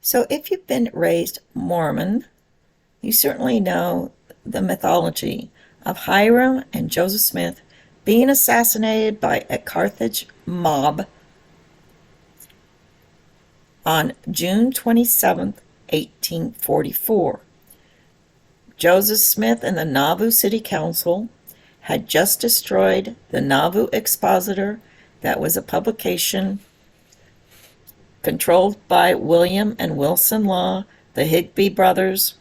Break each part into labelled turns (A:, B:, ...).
A: So if you've been raised Mormon, you certainly know the mythology of Hiram and Joseph Smith being assassinated by a Carthage mob on June 27th, 1844. Joseph Smith and the Nauvoo City Council had just destroyed the Nauvoo Expositor, that was a publication controlled by William and Wilson Law, the Higbee brothers,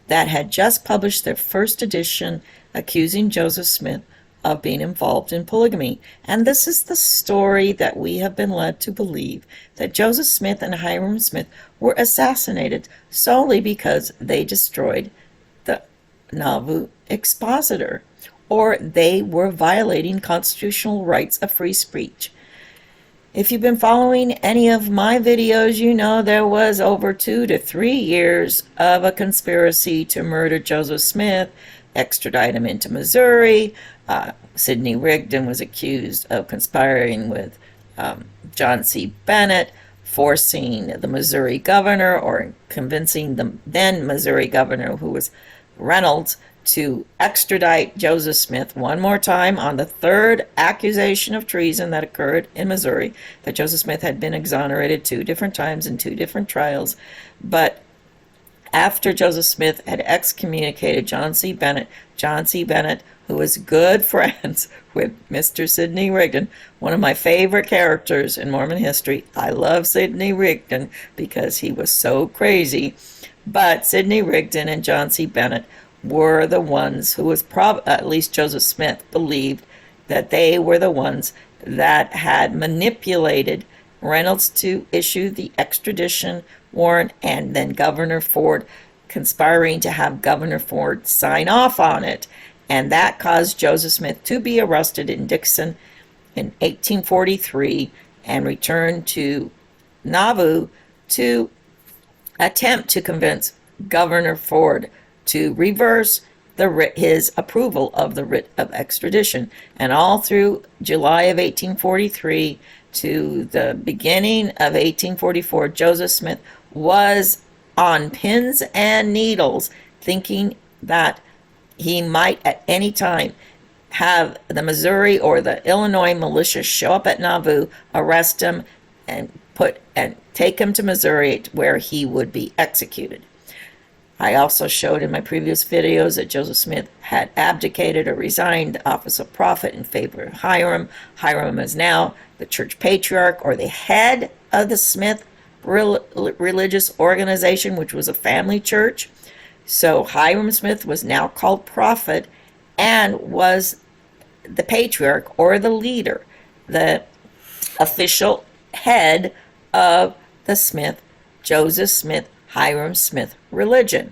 A: that had just published their first edition accusing Joseph Smith of being involved in polygamy. And this is the story that we have been led to believe, that Joseph Smith and Hiram Smith were assassinated solely because they destroyed the Nauvoo Expositor, or they were violating constitutional rights of free speech. If you've been following any of my videos, you know there was over 2 to 3 years of a conspiracy to murder Joseph Smith, extradite him into Missouri. Sidney Rigdon was accused of conspiring with John C. Bennett, forcing the Missouri governor, or convincing the then Missouri governor, who was Reynolds, to extradite Joseph Smith one more time on the third accusation of treason that occurred in Missouri, that Joseph Smith had been exonerated 2 different times in 2 different trials. But after Joseph Smith had excommunicated John C. Bennett, who was good friends with Mr. Sidney Rigdon, one of my favorite characters in Mormon history. I love Sidney Rigdon because he was so crazy. But Sidney Rigdon and John C. Bennett were the ones who was at least Joseph Smith believed that they were the ones that had manipulated Reynolds to issue the extradition warrant, and then Governor Ford conspiring to have Governor Ford sign off on it. And that caused Joseph Smith to be arrested in Dixon in 1843 and returned to Nauvoo to attempt to convince Governor Ford to reverse his approval of the writ of extradition. And all through July of 1843 to the beginning of 1844, Joseph Smith was on pins and needles, thinking that he might at any time have the Missouri or the Illinois militia show up at Nauvoo, arrest him, and take him to Missouri, where he would be executed. I also showed in my previous videos that Joseph Smith had abdicated or resigned the office of prophet in favor of Hiram. Hiram is now the church patriarch, or the head of the Smith religious organization, which was a family church. So Hiram Smith was now called prophet and was the patriarch, or the leader, the official head of the Joseph Smith, Hiram Smith religion.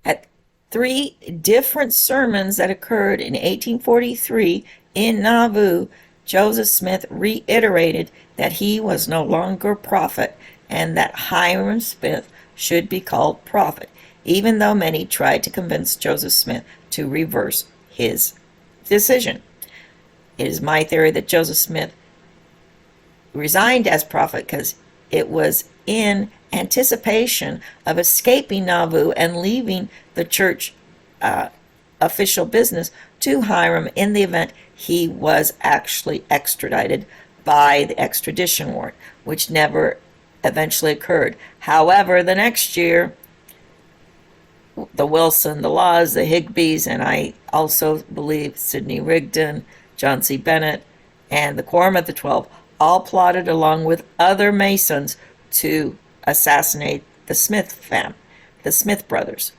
A: At 3 different sermons that occurred in 1843 in Nauvoo, Joseph Smith reiterated that he was no longer prophet and that Hiram Smith should be called prophet, even though many tried to convince Joseph Smith to reverse his decision. It is my theory that Joseph Smith resigned as prophet because it was in anticipation of escaping Nauvoo and leaving the church official business to Hiram in the event he was actually extradited by the extradition warrant, which never eventually occurred. However, the next year, the Wilson, the Laws, the Higbees, and I also believe Sidney Rigdon, John C. Bennett, and the Quorum of the 12 all plotted along with other Masons to assassinate the Smith brothers.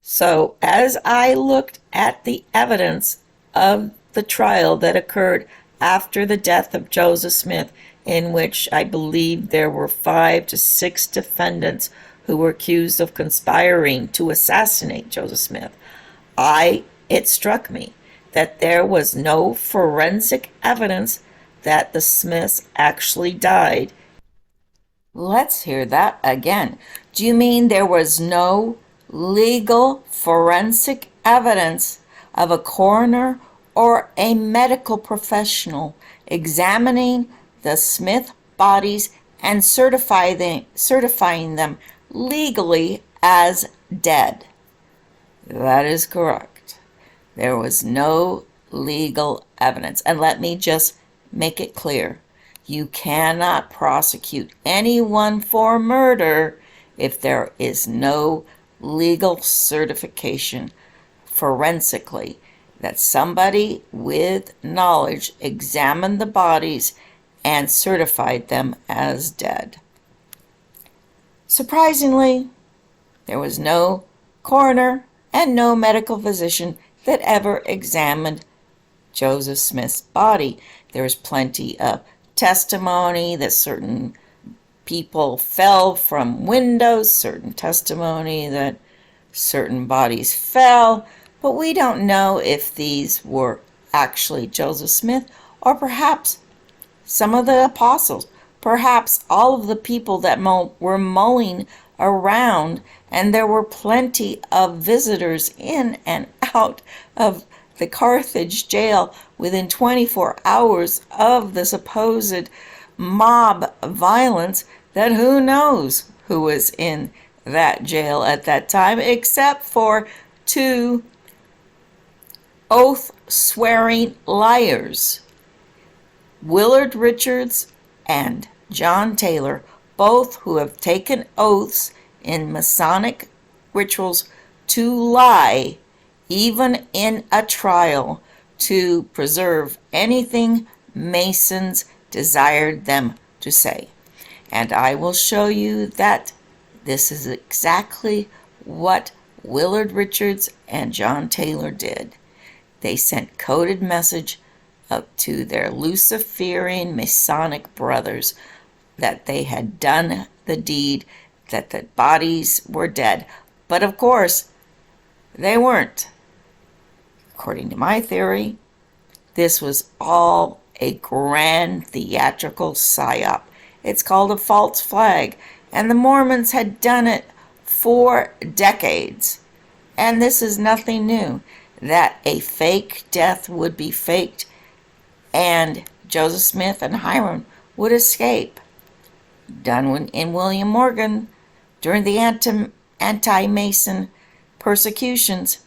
A: So as I looked at the evidence of the trial that occurred after the death of Joseph Smith, in which I believe there were 5 to 6 defendants who were accused of conspiring to assassinate Joseph Smith, it struck me that there was no forensic evidence that the Smiths actually died. Let's hear that again. Do you mean there was no legal forensic evidence of a coroner or a medical professional examining the Smith bodies and certifying them legally as dead. That is correct. There was no legal evidence. And let me just make it clear. You cannot prosecute anyone for murder if there is no legal certification forensically that somebody with knowledge examined the bodies and certified them as dead. Surprisingly, there was no coroner and no medical physician that ever examined Joseph Smith's body. There was plenty of testimony that certain people fell from windows, certain testimony that certain bodies fell, but we don't know if these were actually Joseph Smith or perhaps some of the apostles, perhaps all of the people that were mulling around, and there were plenty of visitors in and out of the Carthage jail within 24 hours of the supposed mob violence, that who knows who was in that jail at that time, except for two oath-swearing liars, Willard Richards and John Taylor, both who have taken oaths in Masonic rituals to lie, even in a trial, to preserve anything Masons desired them to say. And I will show you that this is exactly what Willard Richards and John Taylor did. They sent coded message up to their Luciferian Masonic brothers that they had done the deed, that the bodies were dead. But of course, they weren't. According to my theory, this was all a grand theatrical psyop. It's called a false flag, and the Mormons had done it for decades. And this is nothing new, that a fake death would be faked and Joseph Smith and Hiram would escape. Done in William Morgan during the anti-Mason persecutions.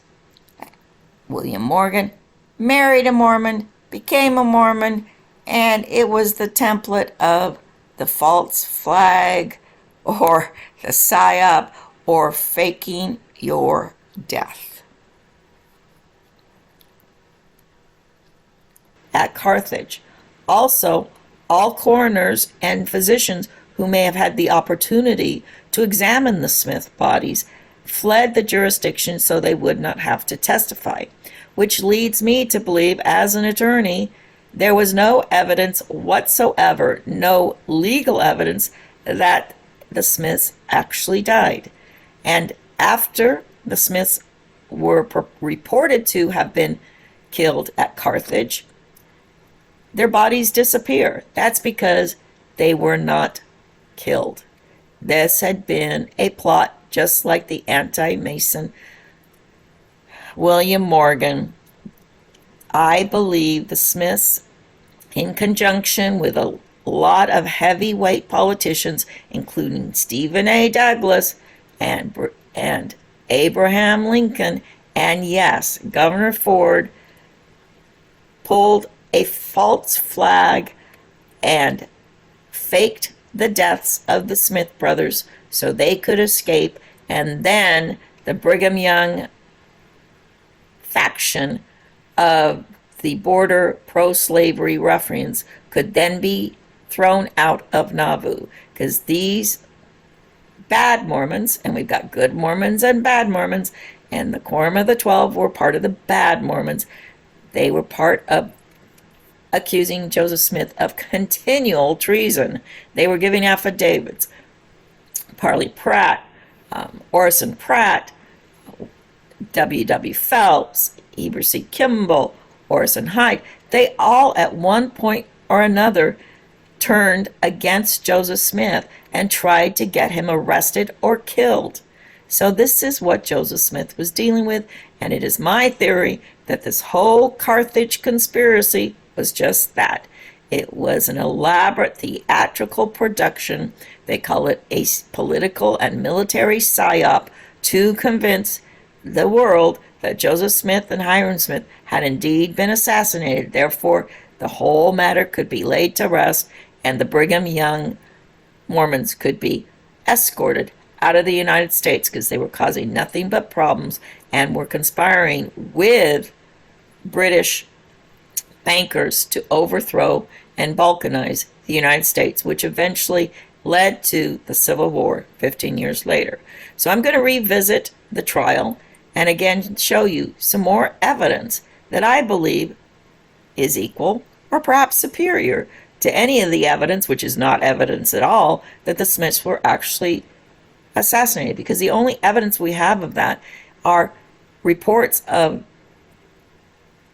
A: William Morgan married a Mormon, became a Mormon, and it was the template of the false flag or the psyop or faking your death. At Carthage, also, all coroners and physicians who may have had the opportunity to examine the Smith bodies fled the jurisdiction so they would not have to testify, which leads me to believe, as an attorney, there was no evidence whatsoever, no legal evidence that the Smiths actually died. And after the Smiths were reported to have been killed at Carthage, their bodies disappear. That's because they were not killed. This had been a plot just like the anti-Mason William Morgan. I believe the Smiths, in conjunction with a lot of heavyweight politicians, including Stephen A. Douglas and Abraham Lincoln, and yes, Governor Ford, pulled a false flag and faked the deaths of the Smith brothers so they could escape, and then the Brigham Young faction of the border pro-slavery ruffians could then be thrown out of Nauvoo, because these bad Mormons, and we've got good Mormons and bad Mormons, and the Quorum of the 12 were part of the bad Mormons. They were part of accusing Joseph Smith of continual treason. They were giving affidavits. Parley Pratt, Orson Pratt, W.W. Phelps, Heber C. Kimball, Orson Hyde, they all at one point or another turned against Joseph Smith and tried to get him arrested or killed. So this is what Joseph Smith was dealing with, and it is my theory that this whole Carthage conspiracy was just that. It was an elaborate theatrical production. They call it a political and military psyop to convince the world that Joseph Smith and Hyrum Smith had indeed been assassinated. Therefore, the whole matter could be laid to rest, and the Brigham Young Mormons could be escorted out of the United States because they were causing nothing but problems and were conspiring with British bankers to overthrow and balkanize the United States, which eventually led to the Civil War 15 years later. So I'm going to revisit the trial and again show you some more evidence that I believe is equal or perhaps superior to any of the evidence, which is not evidence at all, that the Smiths were actually assassinated, because the only evidence we have of that are reports of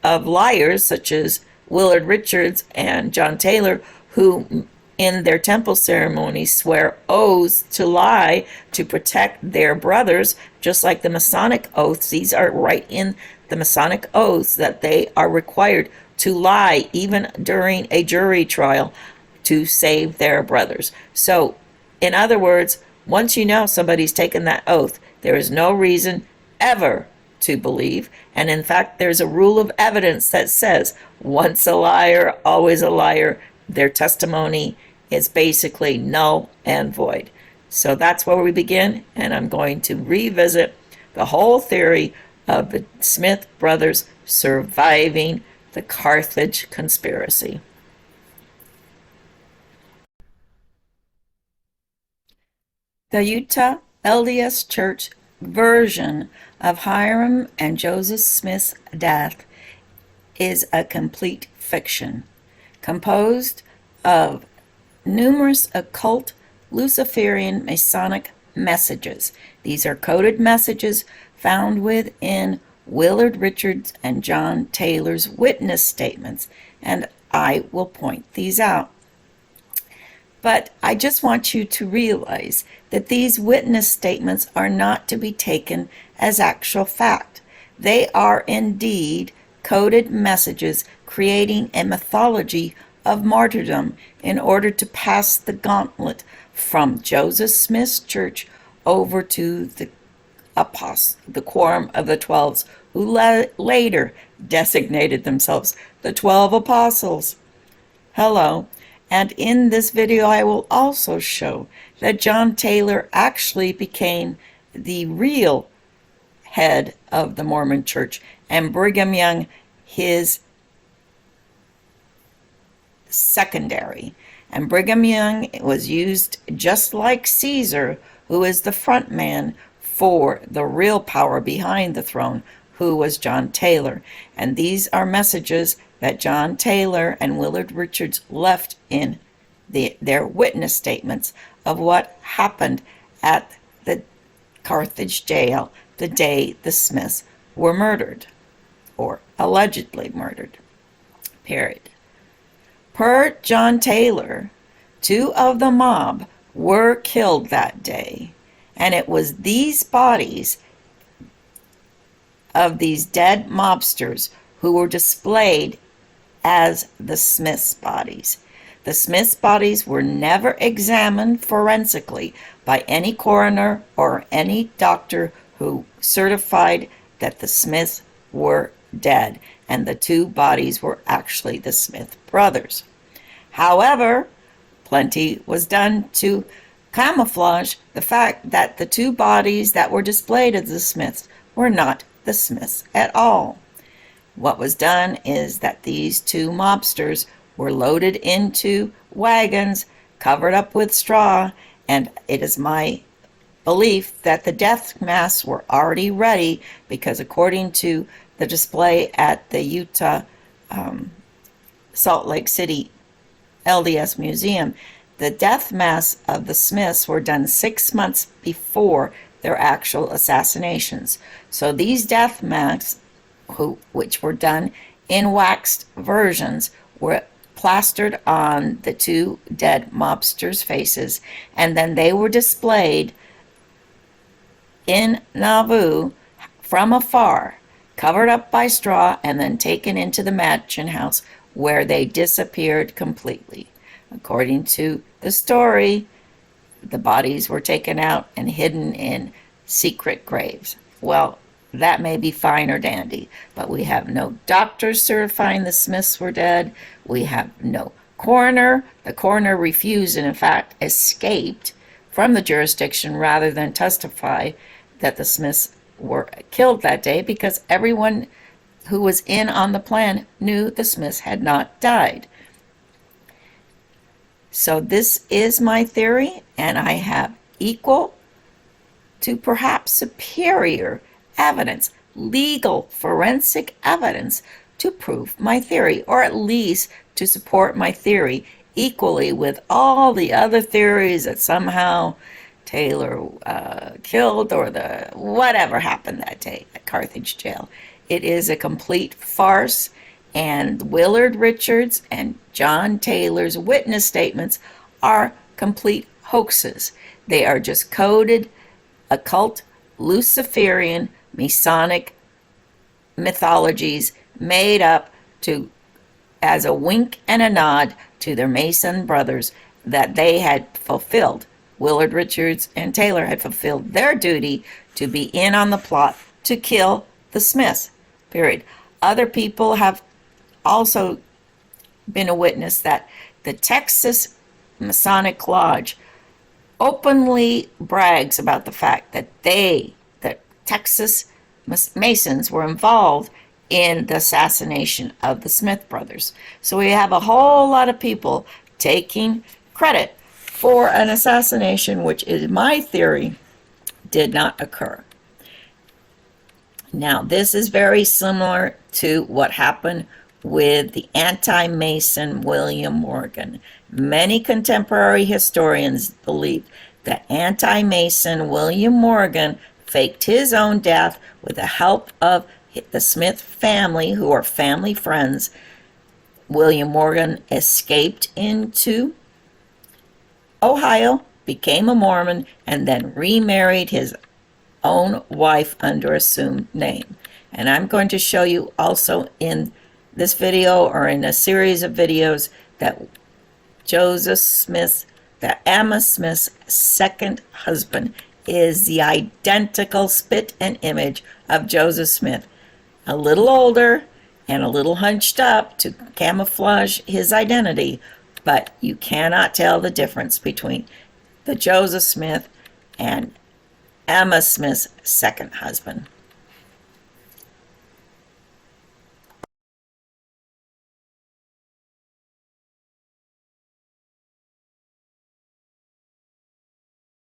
A: liars such as Willard Richards and John Taylor, who in their temple ceremonies swear oaths to lie to protect their brothers, just like the Masonic oaths. These are right in the Masonic oaths that they are required to lie even during a jury trial to save their brothers. So, in other words, once you know somebody's taken that oath, there is no reason ever to believe. And in fact, there's a rule of evidence that says once a liar, always a liar. Their testimony is basically null and void. So that's where we begin, and I'm going to revisit the whole theory of the Smith brothers surviving the Carthage conspiracy. The Utah LDS Church version of Hyrum and Joseph Smith's death is a complete fiction, composed of numerous occult, Luciferian, Masonic messages. These are coded messages found within Willard Richards and John Taylor's witness statements, and I will point these out. But I just want you to realize that these witness statements are not to be taken as actual fact. They are indeed coded messages creating a mythology of martyrdom in order to pass the gauntlet from Joseph Smith's church over to the Quorum of the 12, who later designated themselves the 12 Apostles. Hello. And in this video, I will also show that John Taylor actually became the real head of the Mormon Church, and Brigham Young his secondary. And Brigham Young was used just like Caesar, who is the front man for the real power behind the throne, who was John Taylor. And these are messages that John Taylor and Willard Richards left in their witness statements of what happened at the Carthage jail the day the Smiths were murdered, or allegedly murdered, period. Per John Taylor, 2 of the mob were killed that day, and it was these bodies of these dead mobsters who were displayed as the Smiths' bodies. The Smiths' bodies were never examined forensically by any coroner or any doctor who certified that the Smiths were dead, and the 2 bodies were actually the Smith brothers. However, plenty was done to camouflage the fact that the 2 bodies that were displayed as the Smiths were not the Smiths at all. What was done is that these 2 mobsters were loaded into wagons, covered up with straw, and it is my belief that the death masks were already ready, because according to the display at the Utah Salt Lake City LDS Museum, the death masks of the Smiths were done 6 months before their actual assassinations. So these death masks, which were done in waxed versions, were plastered on the 2 dead mobsters' faces, and then they were displayed in Navuoo from afar, covered up by straw, and then taken into the mansion house where they disappeared completely. According to the story, the bodies were taken out and hidden in secret graves. Well, that may be fine or dandy, but we have no doctors certifying the Smiths were dead. We have no coroner. The coroner refused and, in fact, escaped from the jurisdiction rather than testify that the Smiths were killed that day, because everyone who was in on the plan knew the Smiths had not died. So this is my theory, and I have equal to perhaps superior evidence, legal forensic evidence, to prove my theory, or at least to support my theory equally with all the other theories that somehow Taylor killed, or the whatever happened that day at Carthage jail. It is a complete farce, and Willard Richards and John Taylor's witness statements are complete hoaxes. They are just coded occult, Luciferian, Masonic mythologies made up to as a wink and a nod to their Mason brothers that they had fulfilled. Willard Richards and Taylor had fulfilled their duty to be in on the plot to kill the Smiths, period. Other people have also been a witness that the Texas Masonic Lodge openly brags about the fact that the Texas Masons were involved in the assassination of the Smith brothers. So we have a whole lot of people taking credit for an assassination which, in my theory, did not occur. Now, this is very similar to what happened with the anti-Mason William Morgan. Many contemporary historians believe that anti-Mason William Morgan faked his own death with the help of the Smith family, who are family friends. William Morgan escaped into Ohio, became a Mormon, and then remarried his own wife under assumed name. And I'm going to show you also in this video, or in a series of videos, that Joseph Smith, that Emma Smith's second husband, is the identical spit and image of Joseph Smith. A little older and a little hunched up to camouflage his identity, but you cannot tell the difference between the Joseph Smith and Emma Smith's second husband.